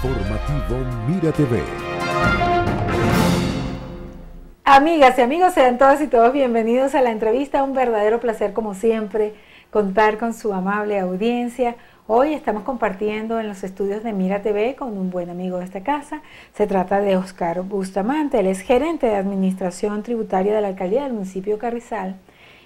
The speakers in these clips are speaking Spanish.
Informativo Mira TV. Amigas y amigos, sean todas y todos bienvenidos a la entrevista. Un verdadero placer, como siempre, contar con su amable audiencia. Hoy estamos compartiendo en los estudios de Mira TV con un buen amigo de esta casa. Se trata de Oscar Bustamante, él es gerente de Administración Tributaria de la Alcaldía del municipio Carrizal.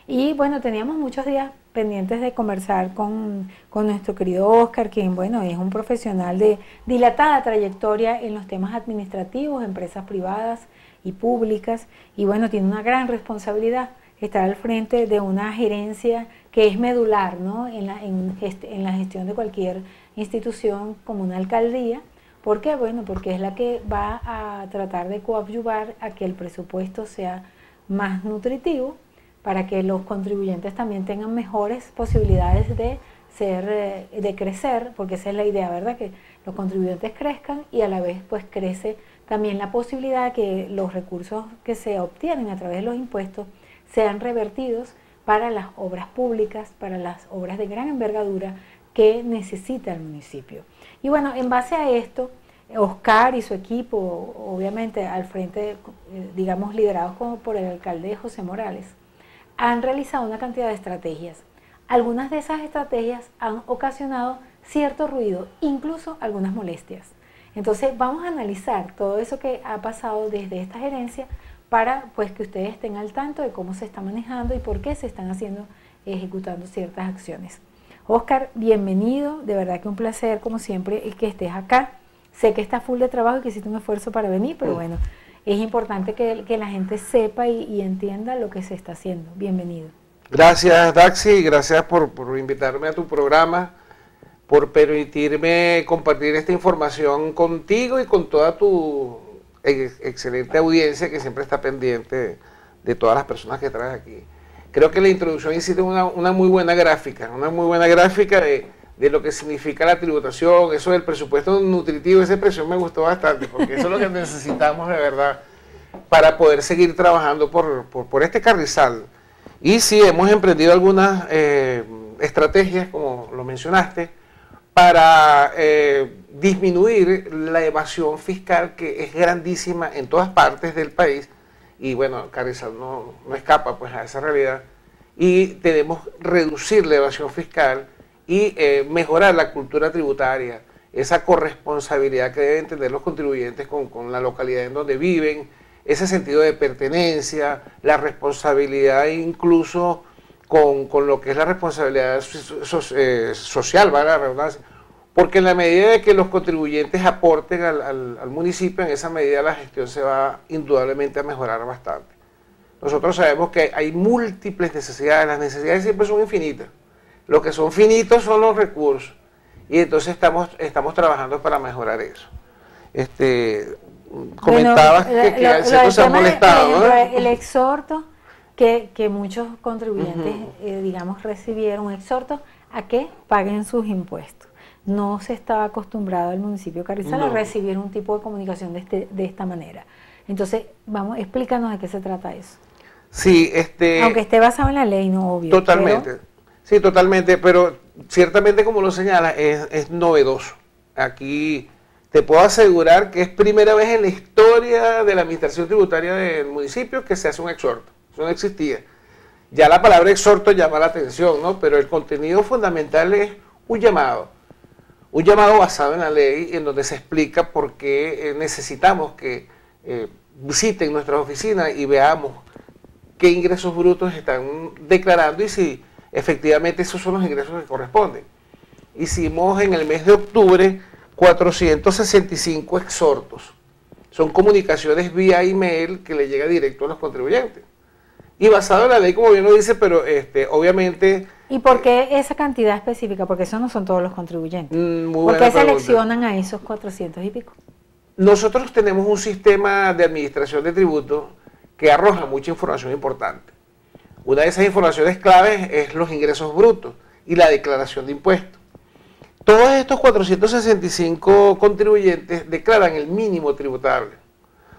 Y bueno, teníamos muchos días pendientes de conversar con nuestro querido Oscar, quien bueno, es un profesional de dilatada trayectoria en los temas administrativos, empresas privadas y públicas, y bueno, tiene una gran responsabilidad estar al frente de una gerencia que es medular, ¿no?, en la gestión de cualquier institución como una alcaldía. ¿Por qué? Bueno, porque es la que va a tratar de coadyuvar a que el presupuesto sea más nutritivo, para que los contribuyentes también tengan mejores posibilidades de crecer, porque esa es la idea, ¿verdad?, que los contribuyentes crezcan y a la vez pues crece también la posibilidad de que los recursos que se obtienen a través de los impuestos sean revertidos para las obras públicas, para las obras de gran envergadura que necesita el municipio. Y bueno, en base a esto, Oscar y su equipo, obviamente al frente, digamos, liderados como por el alcalde José Morales, han realizado una cantidad de estrategias. Algunas de esas estrategias han ocasionado cierto ruido, incluso algunas molestias. Entonces vamos a analizar todo eso que ha pasado desde esta gerencia para pues que ustedes estén al tanto de cómo se está manejando y por qué se están ejecutando ciertas acciones. Oscar, bienvenido, de verdad que un placer como siempre que estés acá. Sé que estás full de trabajo y que hiciste un esfuerzo para venir, pero bueno, es importante que la gente sepa y entienda lo que se está haciendo. Bienvenido. Gracias, Daxi, gracias por invitarme a tu programa, por permitirme compartir esta información contigo y con toda tu excelente audiencia que siempre está pendiente de todas las personas que traes aquí. Creo que la introducción hiciste una muy buena gráfica, de lo que significa la tributación, eso del presupuesto nutritivo. Esa expresión me gustó bastante, porque eso es lo que necesitamos de verdad para poder seguir trabajando por este Carrizal. Y sí, hemos emprendido algunas estrategias, como lo mencionaste, para disminuir la evasión fiscal, que es grandísima en todas partes del país, y bueno, Carrizal no escapa pues a esa realidad, y debemos reducir la evasión fiscal y mejorar la cultura tributaria, esa corresponsabilidad que deben tener los contribuyentes con la localidad en donde viven, ese sentido de pertenencia, la responsabilidad incluso con lo que es la responsabilidad social, ¿vale?, la redundancia, porque en la medida de que los contribuyentes aporten al municipio, en esa medida la gestión se va indudablemente a mejorar bastante. Nosotros sabemos que hay múltiples necesidades, las necesidades siempre son infinitas. Lo que son finitos son los recursos, y entonces estamos trabajando para mejorar eso. Comentabas que al cierto se han molestado, ¿no? El exhorto que muchos contribuyentes, digamos, recibieron, un exhorto a que paguen sus impuestos. No se estaba acostumbrado el municipio de Carrizal a recibir un tipo de comunicación de esta manera. Entonces, explícanos de qué se trata eso. Sí, aunque esté basado en la ley, no, obvio. Totalmente. Sí, totalmente, pero ciertamente, como lo señala, es novedoso. Aquí te puedo asegurar que es primera vez en la historia de la administración tributaria del municipio que se hace un exhorto. Eso no existía. Ya la palabra exhorto llama la atención, ¿no? Pero el contenido fundamental es un llamado basado en la ley, en donde se explica por qué necesitamos que visiten nuestras oficinas y veamos qué ingresos brutos están declarando y si efectivamente esos son los ingresos que corresponden. Hicimos en el mes de octubre 465 exhortos. Son comunicaciones vía email que le llega directo a los contribuyentes. Y basado en la ley, como bien lo dice, pero obviamente... ¿Y por qué esa cantidad específica? Porque eso no son todos los contribuyentes. ¿Por qué seleccionan a esos 400 y pico? Nosotros tenemos un sistema de administración de tributos que arroja mucha información importante. Una de esas informaciones claves es los ingresos brutos y la declaración de impuestos. Todos estos 465 contribuyentes declaran el mínimo tributable.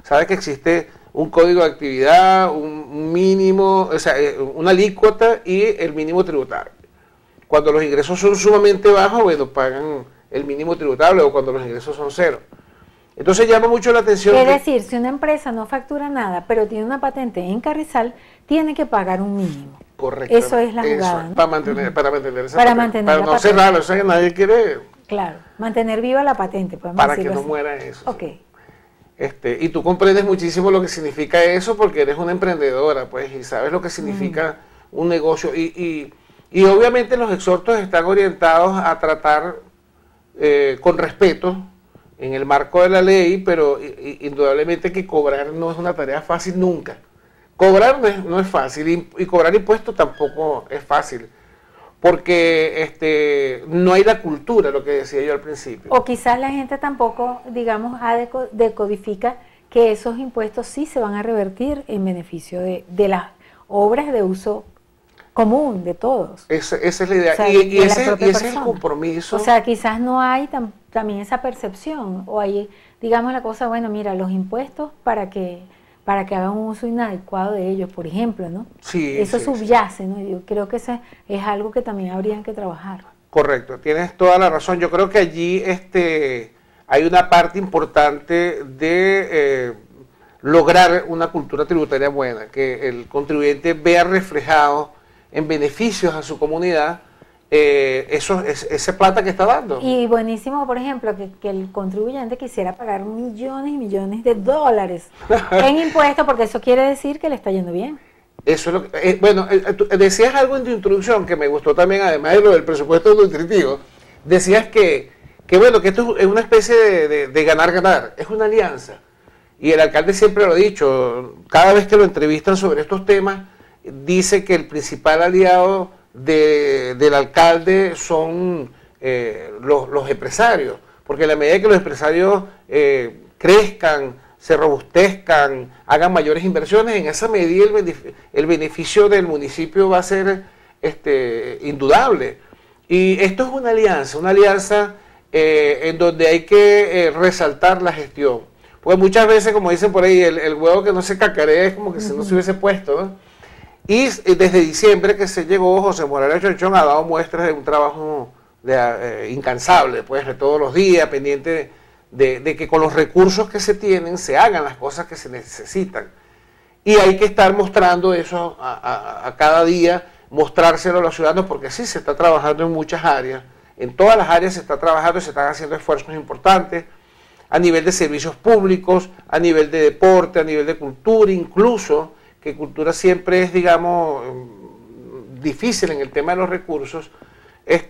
Sabe que existe un código de actividad, un mínimo, o sea, una alícuota y el mínimo tributario. Cuando los ingresos son sumamente bajos, bueno, pagan el mínimo tributable o cuando los ingresos son cero. Entonces llama mucho la atención. Es decir, si una empresa no factura nada, pero tiene una patente en Carrizal, tiene que pagar un mínimo. Correcto. Eso es la jugada, ¿no? Para mantener esa para patente. mantener para la no patente. cerrarlo, o sea que nadie quiere. Claro, mantener viva la patente, podemos Para que decirlo no así. muera eso. Ok. Y tú comprendes muchísimo lo que significa eso porque eres una emprendedora, pues, y sabes lo que significa un negocio. Y obviamente los exhortos están orientados a tratar con respeto en el marco de la ley, pero indudablemente que cobrar no es una tarea fácil nunca. Cobrar no es fácil y cobrar impuestos tampoco es fácil, porque no hay la cultura, lo que decía yo al principio. O quizás la gente tampoco, digamos, decodifica que esos impuestos sí se van a revertir en beneficio de las obras de uso común de todos. Esa es la idea. O sea, y de la ese propia es el persona. compromiso. O sea, quizás no hay también esa percepción, o hay, digamos, la cosa, bueno, mira, los impuestos para que hagan un uso inadecuado de ellos, por ejemplo, ¿no? Sí, eso sí, subyace, ¿no? Yo creo que eso es algo que también habrían que trabajar. Correcto, tienes toda la razón. Yo creo que allí hay una parte importante de lograr una cultura tributaria buena, que el contribuyente vea reflejado en beneficios a su comunidad esa plata que está dando. Y buenísimo, por ejemplo, que el contribuyente quisiera pagar millones y millones de dólares en impuestos, porque eso quiere decir que le está yendo bien. Eso es lo que, bueno, tú decías algo en tu introducción que me gustó también, además de lo del presupuesto nutritivo. Decías que bueno, que esto es una especie de ganar-ganar, es una alianza. Y el alcalde siempre lo ha dicho, cada vez que lo entrevistan sobre estos temas, dice que el principal aliado del alcalde son los empresarios, porque en la medida que los empresarios crezcan, se robustezcan, hagan mayores inversiones, en esa medida el beneficio del municipio va a ser indudable. Y esto es una alianza en donde hay que resaltar la gestión. Porque muchas veces, como dicen por ahí, el huevo que no se cacarea es como que si no se hubiese puesto, ¿no? Y desde diciembre que se llegó, José Morales Chonchón ha dado muestras de un trabajo incansable, pues de todos los días, pendiente de que con los recursos que se tienen se hagan las cosas que se necesitan. Y hay que estar mostrando eso a cada día, mostrárselo a los ciudadanos, porque sí se está trabajando en muchas áreas, en todas las áreas se está trabajando y se están haciendo esfuerzos importantes, a nivel de servicios públicos, a nivel de deporte, a nivel de cultura, incluso, que cultura siempre es, digamos, difícil en el tema de los recursos, en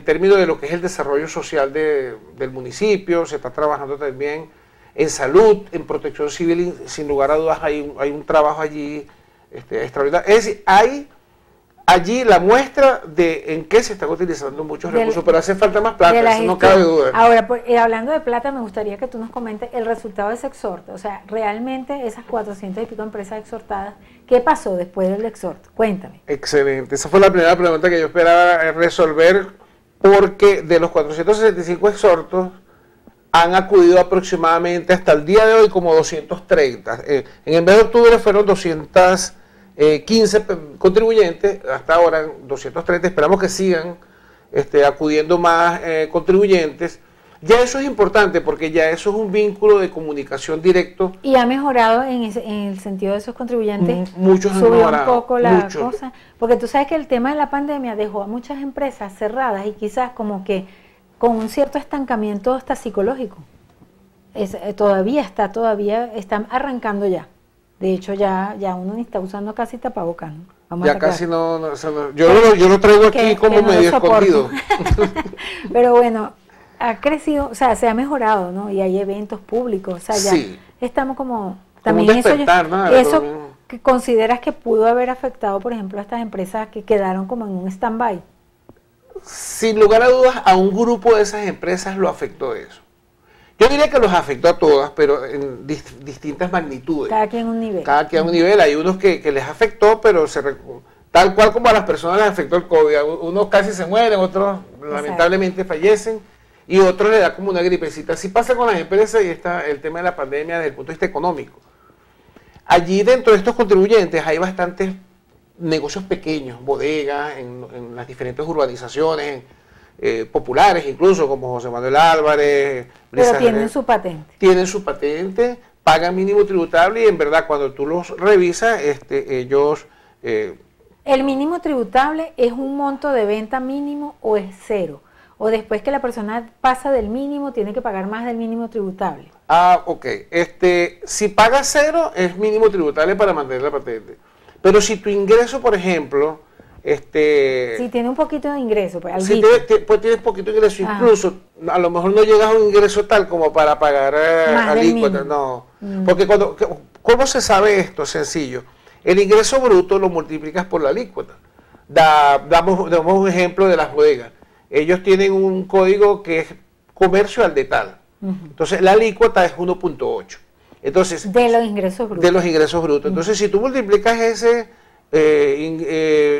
términos de lo que es el desarrollo social del municipio. Se está trabajando también en salud, en protección civil, y sin lugar a dudas hay un trabajo allí extraordinario. Es decir, hay allí la muestra de en qué se están utilizando muchos recursos, pero hace falta más plata, eso no cabe duda. Ahora, hablando de plata, me gustaría que tú nos comentes el resultado de ese exhorto. O sea, realmente esas 400 y pico empresas exhortadas, ¿qué pasó después del exhorto? Cuéntame. Excelente, esa fue la primera pregunta que yo esperaba resolver, porque de los 465 exhortos han acudido aproximadamente hasta el día de hoy como 230. En el mes de octubre fueron 215 contribuyentes, hasta ahora 230, esperamos que sigan acudiendo más contribuyentes. Ya eso es importante porque ya eso es un vínculo de comunicación directo. Y ha mejorado en el sentido de esos contribuyentes. Muchos han subió mejorado, un poco la mucho. cosa, porque tú sabes que el tema de la pandemia dejó a muchas empresas cerradas y quizás como que con un cierto estancamiento hasta psicológico. Todavía están arrancando ya. De hecho, ya uno ni está usando casi tapabocas, ¿no? Vamos Ya a casi no, yo lo traigo aquí como no lo medio soporto. escondido. Pero bueno, ha crecido, o sea, se ha mejorado, ¿no? Y hay eventos públicos, o sea, ya Sí. estamos como... Como un También despertar, ¿no? eso que consideras que pudo haber afectado, por ejemplo, a estas empresas que quedaron como en un stand-by. Sin lugar a dudas, a un grupo de esas empresas lo afectó eso. Yo diría que los afectó a todas, pero en distintas magnitudes. Cada quien un nivel. Cada quien a un nivel. Hay unos que les afectó, pero tal cual como a las personas les afectó el COVID. Unos casi se mueren, otros lamentablemente fallecen, y otros les da como una gripecita. Así pasa con las empresas y está el tema de la pandemia desde el punto de vista económico. Allí dentro de estos contribuyentes hay bastantes negocios pequeños, bodegas, en las diferentes urbanizaciones, populares, incluso como José Manuel Álvarez. Pero tienen su patente. Tienen su patente, pagan mínimo tributable y en verdad cuando tú los revisas, ellos... ¿El mínimo tributable es un monto de venta mínimo o es cero? ¿O después que la persona pasa del mínimo tiene que pagar más del mínimo tributable? Ah, ok. Si pagas cero es mínimo tributable para mantener la patente. Pero si tu ingreso, por ejemplo... si tiene un poquito de ingreso, pues, si pues tienes poquito de ingreso, incluso a lo mejor no llegas a un ingreso tal como para pagar alícuotas, no. Porque ¿cómo se sabe esto? Sencillo. El ingreso bruto lo multiplicas por la alícuota. Damos un ejemplo de las bodegas. Ellos tienen un código que es comercio al detal. Entonces la alícuota es 1.8. Entonces, de los ingresos brutos. De los ingresos brutos. Entonces, si tú multiplicas ese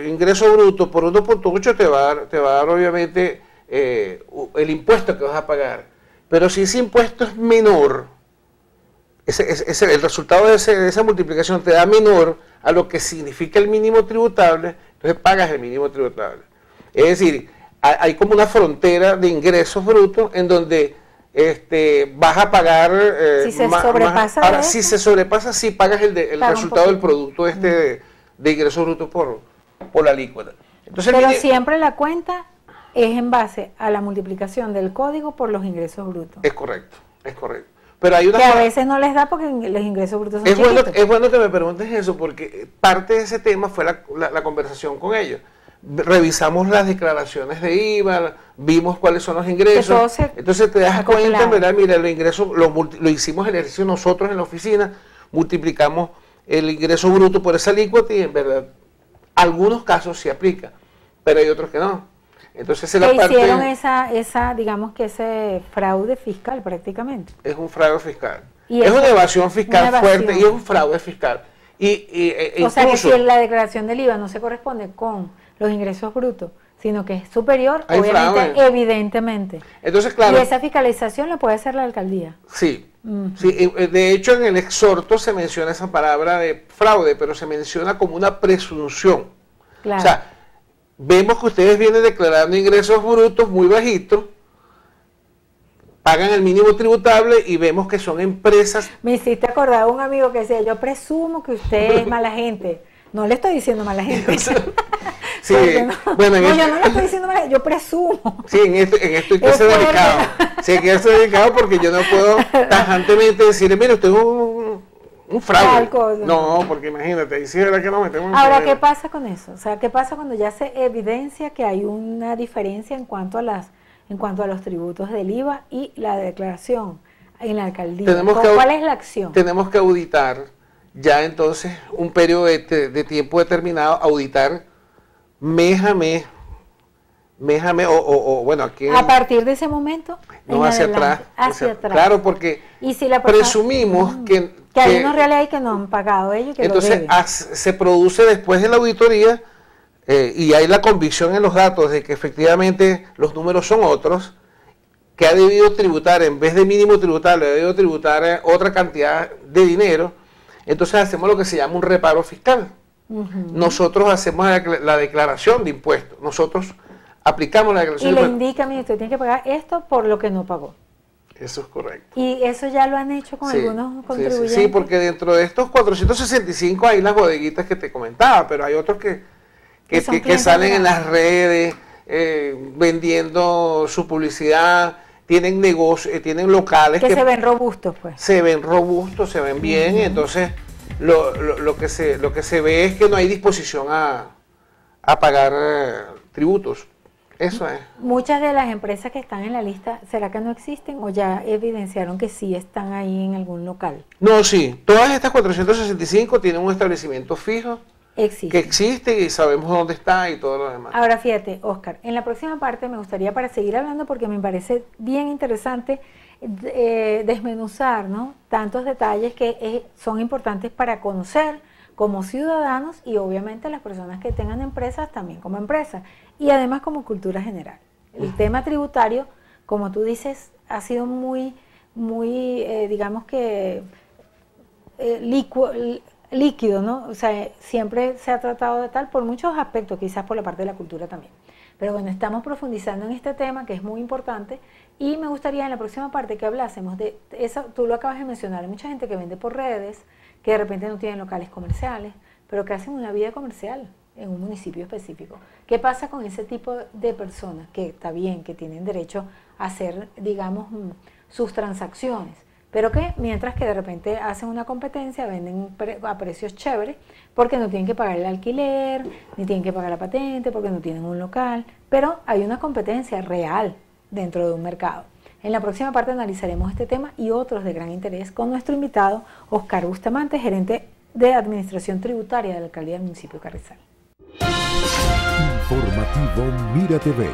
ingreso bruto por 1.8 te va a dar obviamente el impuesto que vas a pagar. Pero si ese impuesto es menor, el resultado de esa multiplicación te da menor a lo que significa el mínimo tributable, entonces pagas el mínimo tributable. Es decir, hay como una frontera de ingresos brutos en donde vas a pagar si se sobrepasa ahora, si se sobrepasa, sí pagas el resultado del producto de ingresos brutos por la alícuota. Entonces, pero siempre la cuenta es en base a la multiplicación del código por los ingresos brutos. Es correcto, es correcto. Pero hay una que a veces no les da porque los ingresos brutos son chiquitos. Es bueno que me preguntes eso porque parte de ese tema fue la conversación con ellos. Revisamos las declaraciones de IVA, vimos cuáles son los ingresos, entonces te das cuenta, en verdad, mira, los ingresos lo hicimos el ejercicio nosotros en la oficina, multiplicamos el ingreso bruto por esa alícuota y en verdad, algunos casos se aplica, pero hay otros que no. Entonces hicieron digamos que ese fraude fiscal prácticamente. Es un fraude fiscal. Es una evasión fiscal fuerte y es un fraude fiscal. O sea que si la declaración del IVA no se corresponde con los ingresos brutos, sino que es superior, obviamente, evidentemente. Entonces, claro. Y esa fiscalización la puede hacer la alcaldía. Sí. Sí, de hecho en el exhorto se menciona esa palabra de fraude, pero se menciona como una presunción. Claro. O sea, vemos que ustedes vienen declarando ingresos brutos muy bajitos, pagan el mínimo tributable y vemos que son empresas. Me hiciste acordar a un amigo que decía, yo presumo que usted es mala gente. No le estoy diciendo mala gente. Sí, bueno, yo no le estoy diciendo mala gente, yo presumo. Sí, en esto hay que ser delicado. Sí, hay que ser delicado porque yo no puedo tajantemente decirle, mire, usted es un fraude. No, porque imagínate, ahí sí es verdad que nos metemos en Ahora, ¿qué pasa con eso? O sea, ¿qué pasa cuando ya se evidencia que hay una diferencia en cuanto a los tributos del IVA y la declaración en la alcaldía? ¿Cuál es la acción? Tenemos que auditar ya entonces un periodo de tiempo determinado, auditar mes a mes, o bueno, aquí... A partir de ese momento, no, hacia atrás. Claro, porque ¿y si la presumimos que hay unos reales ahí que no han pagado ellos, que entonces lo deben. Se produce después de la auditoría y hay la convicción en los datos de que efectivamente los números son otros, que ha debido tributar, en vez de mínimo tributable, ha debido tributar otra cantidad de dinero. Entonces hacemos lo que se llama un reparo fiscal. Nosotros hacemos la declaración de impuestos. Nosotros aplicamos la declaración de impuestos. Y le indica, mire, usted tiene que pagar esto por lo que no pagó. Eso es correcto. ¿Y eso ya lo han hecho con algunos contribuyentes? Sí, porque dentro de estos 465 hay las bodeguitas que te comentaba, pero hay otros que salen en las redes vendiendo su publicidad. Tienen negocios, tienen locales que se ven robustos, pues. Se ven robustos, se ven bien, y entonces lo que se ve es que no hay disposición a pagar tributos. Eso es. Muchas de las empresas que están en la lista, ¿será que no existen o ya evidenciaron que sí están ahí en algún local? No, sí. Todas estas 465 tienen un establecimiento fijo. Que existe y sabemos dónde está y todo lo demás. Ahora fíjate, Oscar, en la próxima parte me gustaría, para seguir hablando, porque me parece bien interesante desmenuzar, ¿no?, tantos detalles que son importantes para conocer como ciudadanos y obviamente las personas que tengan empresas también como empresas y además como cultura general. El tema tributario, como tú dices, ha sido muy digamos que líquido, ¿no? O sea, siempre se ha tratado de tal por muchos aspectos, quizás por la parte de la cultura también. Pero bueno, estamos profundizando en este tema que es muy importante y me gustaría en la próxima parte que hablásemos de eso. Tú lo acabas de mencionar, hay mucha gente que vende por redes, que de repente no tienen locales comerciales, pero que hacen una vida comercial en un municipio específico. ¿Qué pasa con ese tipo de personas? Que está bien, que tienen derecho a hacer, digamos, sus transacciones, pero que mientras que de repente hacen una competencia, venden a precios chéveres, porque no tienen que pagar el alquiler, ni tienen que pagar la patente, porque no tienen un local, pero hay una competencia real dentro de un mercado. En la próxima parte analizaremos este tema y otros de gran interés con nuestro invitado, Oscar Bustamante, gerente de Administración Tributaria de la Alcaldía del Municipio de Carrizal. Informativo Mira TV.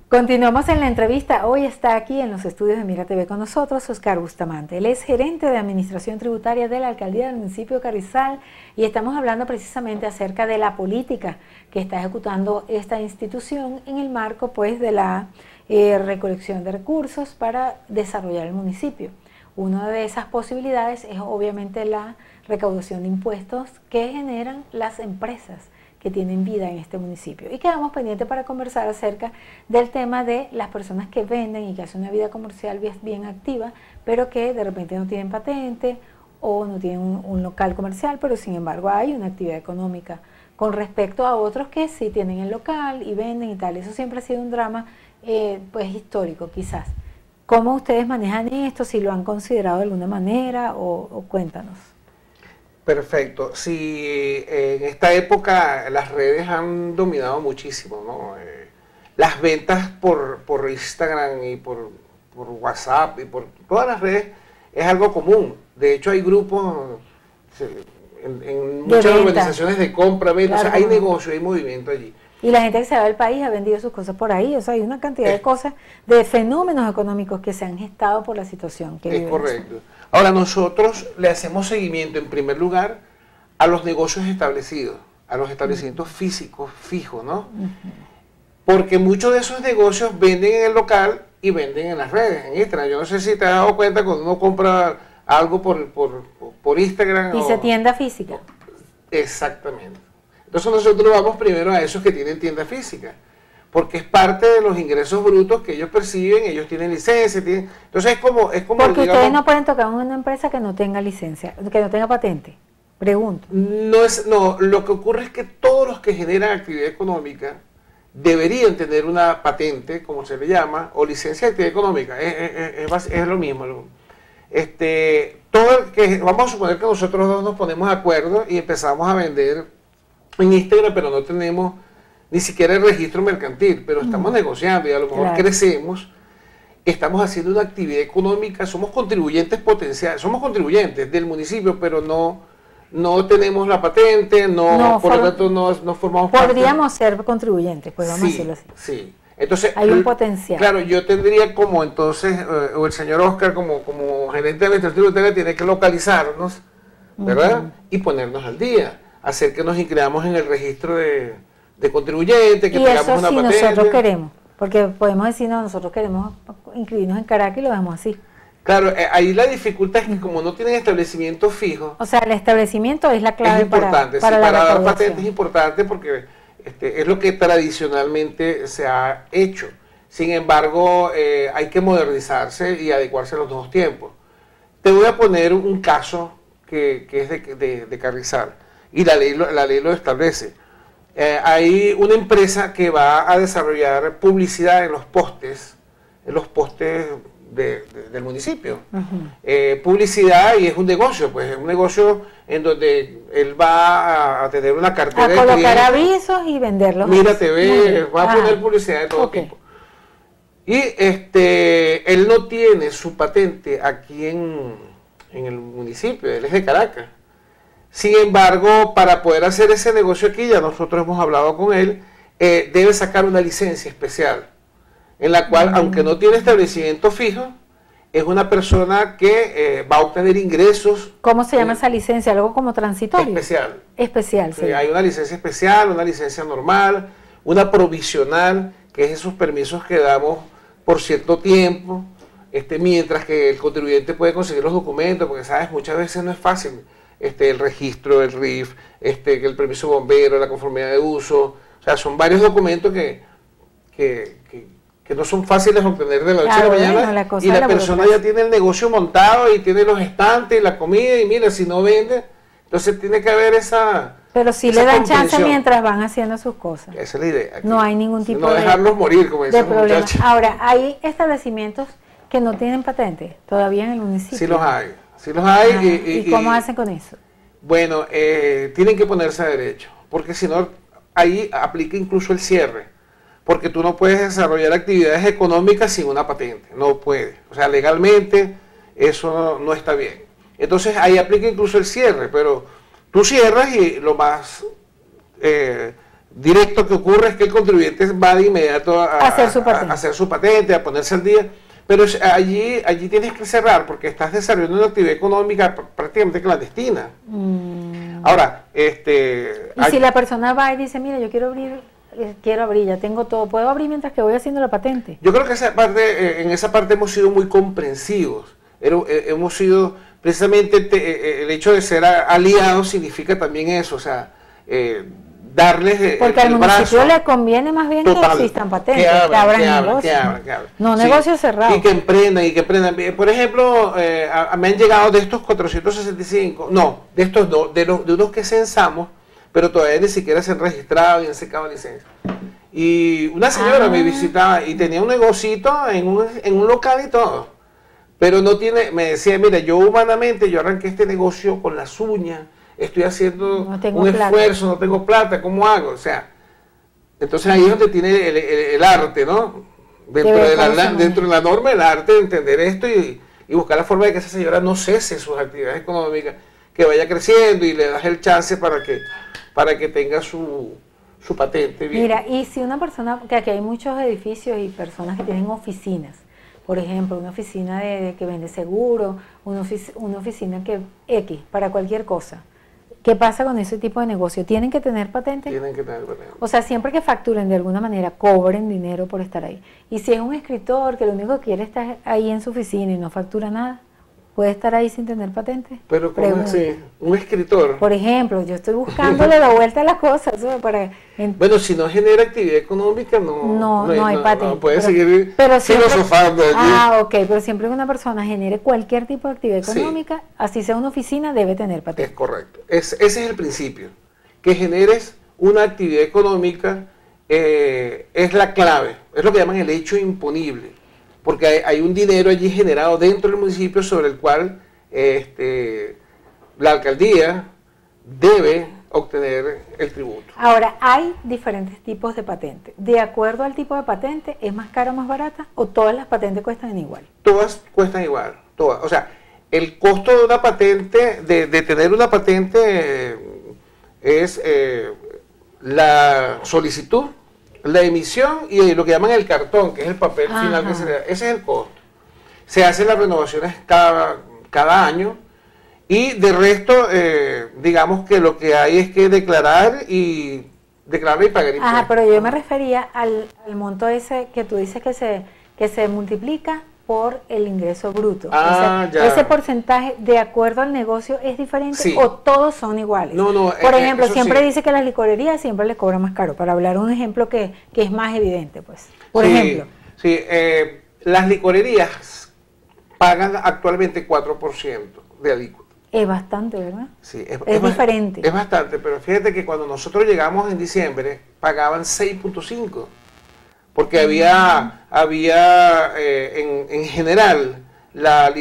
Continuamos en la entrevista. Hoy está aquí en los estudios de Mira TV con nosotros Oscar Bustamante. Él es gerente de Administración Tributaria de la Alcaldía del Municipio de Carrizal y estamos hablando precisamente acerca de la política que está ejecutando esta institución en el marco pues de la recolección de recursos para desarrollar el municipio. Una de esas posibilidades es obviamente la recaudación de impuestos que generan las empresas que tienen vida en este municipio. Y quedamos pendientes para conversar acerca del tema de las personas que venden y que hacen una vida comercial bien activa, pero que de repente no tienen patente o no tienen un local comercial, pero sin embargo hay una actividad económica con respecto a otros que sí tienen el local y venden y tal. Eso siempre ha sido un drama pues histórico quizás. ¿Cómo ustedes manejan esto? ¿Si lo han considerado de alguna manera o cuéntanos? Perfecto. Sí, en esta época las redes han dominado muchísimo, ¿no? Las ventas por Instagram y por WhatsApp y por todas las redes es algo común. De hecho, hay grupos en muchas organizaciones de compra-venta, claro, o sea, hay negocio, hay movimiento allí. Y la gente que se va del país ha vendido sus cosas por ahí, o sea, hay una cantidad de cosas, de fenómenos económicos que se han gestado por la situación que es correcto. Ahora, nosotros le hacemos seguimiento, en primer lugar, a los negocios establecidos, a los establecimientos físicos, fijos, ¿no? Porque muchos de esos negocios venden en el local y venden en las redes, en Instagram. Yo no sé si te has dado cuenta cuando uno compra algo por Instagram. Dice tienda física. Exactamente. Entonces nosotros vamos primero a esos que tienen tienda física, porque es parte de los ingresos brutos que ellos perciben, ellos tienen licencia, entonces es como porque digamos, ustedes no pueden tocar una empresa que no tenga licencia, que no tenga patente, pregunto. No, lo que ocurre es que todos los que generan actividad económica deberían tener una patente, como se le llama, o licencia de actividad económica, es lo mismo. Vamos a suponer que nosotros dos nos ponemos de acuerdo y empezamos a vender en Instagram, pero no tenemos ni siquiera el registro mercantil, pero estamos negociando y a lo mejor crecemos, estamos haciendo una actividad económica, somos contribuyentes potenciales, somos contribuyentes del municipio, pero no tenemos la patente, por lo tanto no formamos parte. Podríamos ser contribuyentes, pues vamos a decirlo así. Sí, entonces hay un potencial. Claro, yo tendría como entonces, o el señor Oscar como gerente de administración tributaria tiene que localizarnos, ¿verdad? Y ponernos al día, hacer que nos inscribamos en el registro de contribuyentes, que tengamos una patente. Nosotros queremos, porque podemos decir, no, nosotros queremos inscribirnos en Caracas y lo dejamos así. Claro, ahí la dificultad es que como no tienen establecimiento fijo. O sea, el establecimiento es la clave. Es importante, para dar patente es importante porque es lo que tradicionalmente se ha hecho. Sin embargo, hay que modernizarse y adecuarse a los nuevos tiempos. Te voy a poner un caso que es de Carrizal. Y la ley lo establece. Hay una empresa que va a desarrollar publicidad en los postes del municipio. Publicidad, y es un negocio, pues es un negocio en donde él va a tener una cartera de clientes, colocar avisos y venderlos. Mira TV, va a poner publicidad de todo tipo. Y él no tiene su patente aquí en el municipio, él es de Caracas. Sin embargo, para poder hacer ese negocio aquí, ya nosotros hemos hablado con él, debe sacar una licencia especial, en la cual, aunque no tiene establecimiento fijo, es una persona que va a obtener ingresos. ¿Cómo se llama esa licencia? ¿Algo como transitorio? Especial. Especial, sí. Hay una licencia especial, una licencia normal, una provisional, que es esos permisos que damos por cierto tiempo, mientras que el contribuyente puede conseguir los documentos, porque sabes, muchas veces no es fácil. el registro del RIF, que el permiso bombero, la conformidad de uso. O sea, son varios documentos que no son fáciles de obtener de la noche a la mañana, y la persona ya tiene el negocio montado y tiene los estantes y la comida, y mira, si no vende, entonces tiene que haber esa... Pero sí le dan chance mientras van haciendo sus cosas. Esa es la idea. No hay ningún tipo no dejarlos morir, como dicen los muchachos. Ahora, hay establecimientos que no tienen patente todavía en el municipio. Sí los hay, sí los hay. ¿Y cómo hacen con eso? Bueno, tienen que ponerse a derecho, porque si no, ahí aplica incluso el cierre. Porque tú no puedes desarrollar actividades económicas sin una patente, no puedes. O sea, legalmente eso no está bien. Entonces ahí aplica incluso el cierre, pero tú cierras y lo más directo que ocurre es que el contribuyente va de inmediato a hacer su patente, a ponerse al día. Pero allí tienes que cerrar porque estás desarrollando una actividad económica prácticamente clandestina. Ahora, y si la persona va y dice, mira, yo quiero abrir, ya tengo todo, ¿puedo abrir mientras que voy haciendo la patente? Yo creo que en esa parte hemos sido muy comprensivos. Hemos sido, precisamente, el hecho de ser aliados significa también eso, o sea, darles porque al municipio le conviene más bien que existan patentes, que abran negocios. No, negocios cerrados. Y que emprendan. Por ejemplo, me han llegado de estos 465, no, de estos dos, de unos que censamos, pero todavía ni siquiera se han registrado y han sacado licencia. Y una señora me visitaba y tenía un negocito en un local y todo, pero me decía, mira, yo humanamente, yo arranqué este negocio con las uñas, estoy haciendo un esfuerzo, no tengo plata, ¿cómo hago? O sea, entonces ahí es donde tiene el arte, ¿no? Dentro de la norma, el arte de entender esto y buscar la forma de que esa señora no cese sus actividades económicas, que vaya creciendo y le das el chance para que tenga su patente bien. Mira, y si una persona, que aquí hay muchos edificios y personas que tienen oficinas, por ejemplo, una oficina que vende seguro, una oficina para cualquier cosa, ¿qué pasa con ese tipo de negocio? ¿Tienen que tener patente? Tienen que tener patente. O sea, siempre que facturen de alguna manera, cobren dinero por estar ahí. Y si es un escritor que lo único que quiere es estar ahí en su oficina y no factura nada, ¿puede estar ahí sin tener patente? Pero ¿cómo así? Un escritor. Por ejemplo, yo estoy buscándole la vuelta a las cosas. Bueno, si no genera actividad económica, no hay patente. No puede seguir filosofando allí. Ok, pero siempre que una persona genere cualquier tipo de actividad económica, así sea una oficina, debe tener patente. Es correcto. Ese es el principio. Que generes una actividad económica es la clave. Es lo que llaman el hecho imponible. Porque hay un dinero allí generado dentro del municipio sobre el cual la alcaldía debe obtener el tributo. Ahora, hay diferentes tipos de patentes. ¿De acuerdo al tipo de patente, es más cara o más barata? ¿O todas las patentes cuestan igual? Todas cuestan igual. Todas. O sea, el costo de una patente, de tener una patente, es la solicitud, la emisión y lo que llaman el cartón, que es el papel final que se le da. Ese es el costo. Se hacen las renovaciones cada año y de resto, digamos que lo que hay es que declarar y pagar impuestos. Pero yo me refería al monto ese que tú dices que se multiplica por el ingreso bruto. Ese porcentaje, de acuerdo al negocio, ¿es diferente o todos son iguales? No, por ejemplo, siempre dice que las licorerías siempre les cobran más caro, para hablar un ejemplo que es más evidente, pues. Por ejemplo. Sí, las licorerías pagan actualmente 4% de alícuota. Es bastante, ¿verdad? Sí, es diferente. Es bastante, pero fíjate que cuando nosotros llegamos en diciembre, pagaban 6.5%. Porque había en general, la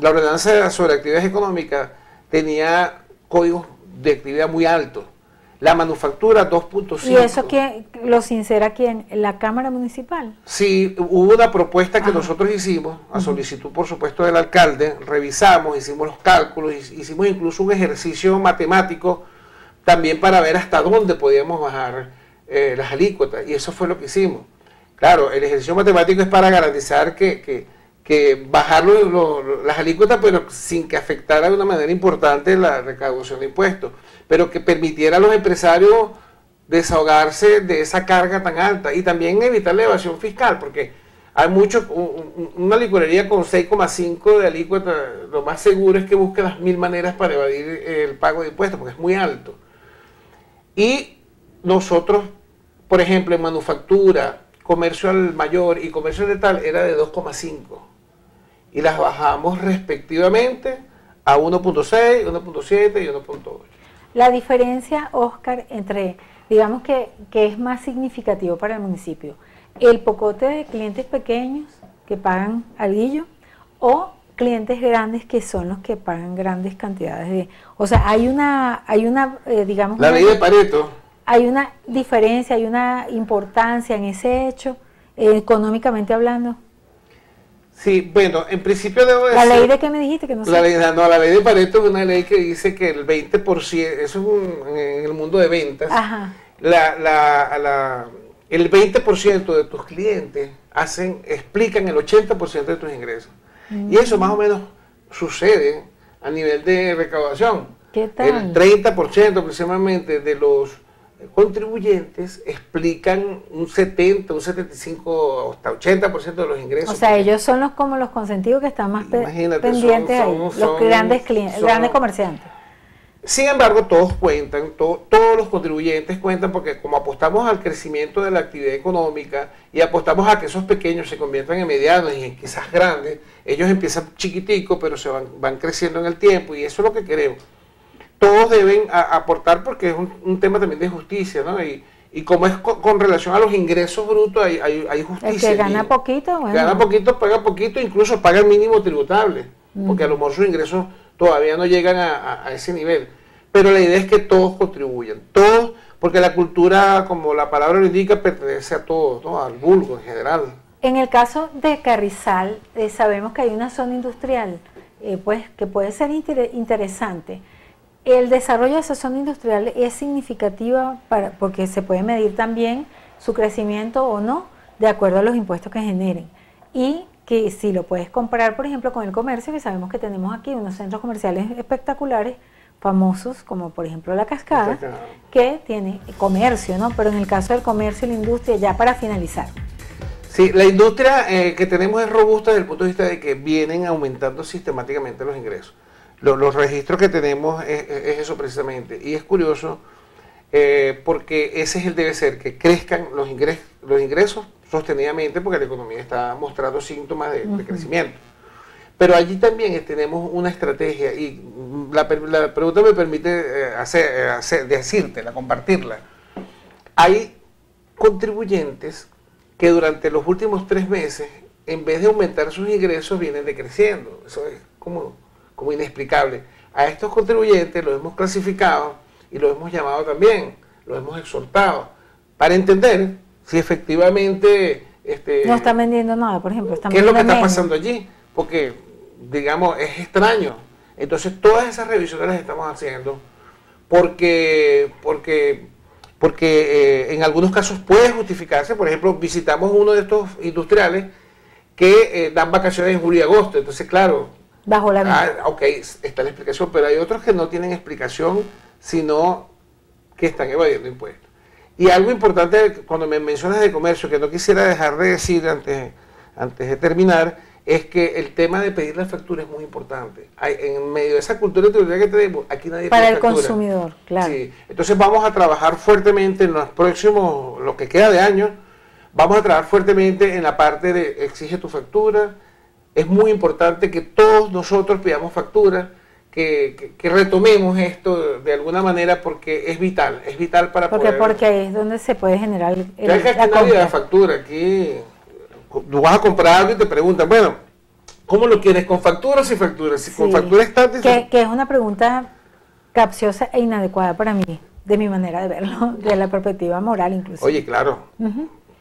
ordenanza sobre actividades económicas tenía códigos de actividad muy altos. La manufactura 2.5. ¿Y eso lo sincera quién? ¿La Cámara Municipal? Sí, hubo una propuesta que nosotros hicimos, a solicitud por supuesto del alcalde, revisamos, hicimos los cálculos, hicimos incluso un ejercicio matemático también para ver hasta dónde podíamos bajar las alícuotas, y eso fue lo que hicimos. Claro, el ejercicio matemático es para garantizar que bajar las alícuotas, pero sin que afectara de una manera importante la recaudación de impuestos, pero que permitiera a los empresarios desahogarse de esa carga tan alta y también evitar la evasión fiscal, porque Hay muchos, una licorería con 6,5 de alícuota, lo más seguro es que busque las 1000 maneras para evadir el pago de impuestos, porque es muy alto. Y nosotros, por ejemplo, en manufactura, comercio al mayor y comercio de tal, era de 2,5. Y las bajamos respectivamente a 1,6, 1,7 y 1,8. La diferencia, Oscar, entre, digamos que es más significativo para el municipio, el pocote de clientes pequeños que pagan alguillo o clientes grandes que son los que pagan grandes cantidades de... O sea, hay una digamos... La ley de Pareto. Hay una diferencia, hay una importancia en ese hecho, económicamente hablando. Sí, bueno, en principio debo decir... ¿La ley de qué me dijiste? Que no sé. La ley de Pareto es una ley que dice que el 20%, eso es en el mundo de ventas, Ajá. el 20% de tus clientes explican el 80% de tus ingresos. Y eso más o menos sucede a nivel de recaudación. ¿Qué tal? El 30% aproximadamente de los contribuyentes explican un 70, un 75, hasta 80% de los ingresos. O sea, ellos son como los consentidos que están más pendientes ahí, los grandes clientes, grandes comerciantes. Sin embargo, todos cuentan, todos los contribuyentes cuentan, porque como apostamos al crecimiento de la actividad económica y apostamos a que esos pequeños se conviertan en medianos y en quizás grandes, ellos empiezan chiquiticos, pero se van creciendo en el tiempo, y eso es lo que queremos. Todos deben aportar, porque es un tema también de justicia, ¿no? Y como es con relación a los ingresos brutos, hay justicia. El que gana poquito, bueno. Gana poquito, paga poquito, incluso paga el mínimo tributable, porque a lo mejor sus ingresos todavía no llegan a ese nivel. Pero la idea es que todos contribuyan, todos, porque la cultura, como la palabra lo indica, pertenece a todos, ¿no? Al vulgo en general. En el caso de Carrizal, sabemos que hay una zona industrial, pues que puede ser interesante. El desarrollo de esa zona industrial es significativa porque se puede medir también su crecimiento o no, de acuerdo a los impuestos que generen. Y que si lo puedes comparar, por ejemplo, con el comercio, que sabemos que tenemos aquí unos centros comerciales espectaculares, famosos, como por ejemplo La Cascada, que tiene comercio, ¿no? Pero en el caso del comercio y la industria, ya para finalizar. Sí, la industria que tenemos es robusta desde el punto de vista de que vienen aumentando sistemáticamente los ingresos. Los registros que tenemos es eso precisamente. Y es curioso porque ese es el debe ser, que crezcan los ingresos sostenidamente, porque la economía está mostrando síntomas de crecimiento. Pero allí también tenemos una estrategia, y la pregunta me permite decírtela, compartirla. Hay contribuyentes que durante los últimos 3 meses, en vez de aumentar sus ingresos, vienen decreciendo. Eso es como inexplicable. A estos contribuyentes los hemos clasificado y los hemos llamado también, los hemos exhortado, para entender si efectivamente... no están vendiendo nada, por ejemplo. ¿Qué es lo que está pasando allí? Porque, digamos, es extraño. Entonces, todas esas revisiones las estamos haciendo porque en algunos casos puede justificarse. Por ejemplo, visitamos uno de estos industriales que dan vacaciones en julio y agosto. Entonces, claro, bajo la venta. Ok, está la explicación, pero hay otros que no tienen explicación, sino que están evadiendo impuestos. Y algo importante, cuando me mencionas de comercio, que no quisiera dejar de decir antes de terminar, es que el tema de pedir la factura es muy importante. En medio de esa cultura tributaria que tenemos, aquí nadie para pide el factura. Consumidor, claro. Sí. Entonces vamos a trabajar fuertemente en los próximos, lo que queda de año, vamos a trabajar fuertemente en la parte de exige tu factura. Es muy importante que todos nosotros pidamos factura, que retomemos esto de alguna manera, porque es vital para poder... Porque ahí es donde se puede generar la nadie da factura. Aquí tú vas a comprar algo y te preguntan, bueno, ¿cómo lo quieres? ¿Con factura o sin factura? Si con factura está... Que es una pregunta capciosa e inadecuada para mí, de mi manera de verlo, de la perspectiva moral incluso. Oye, claro,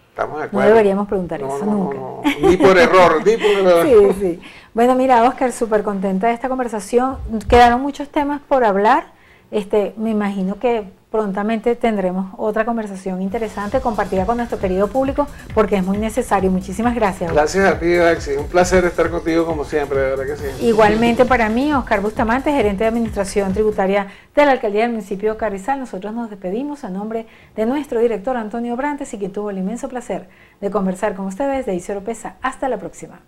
estamos de acuerdo. No deberíamos preguntar eso nunca. No. Ni por error, ni por error. Sí. Bueno, mira, Oscar, súper contenta de esta conversación. Quedaron muchos temas por hablar. Me imagino que prontamente tendremos otra conversación interesante compartida con nuestro querido público porque es muy necesario. Muchísimas gracias. Gracias a ti, Daxi. Un placer estar contigo como siempre, de verdad que sí. Igualmente para mí, Oscar Bustamante, gerente de Administración Tributaria de la Alcaldía del municipio de Carrizal. Nosotros nos despedimos a nombre de nuestro director Antonio Brantes y quien tuvo el inmenso placer de conversar con ustedes de Isidro Pesa. Hasta la próxima.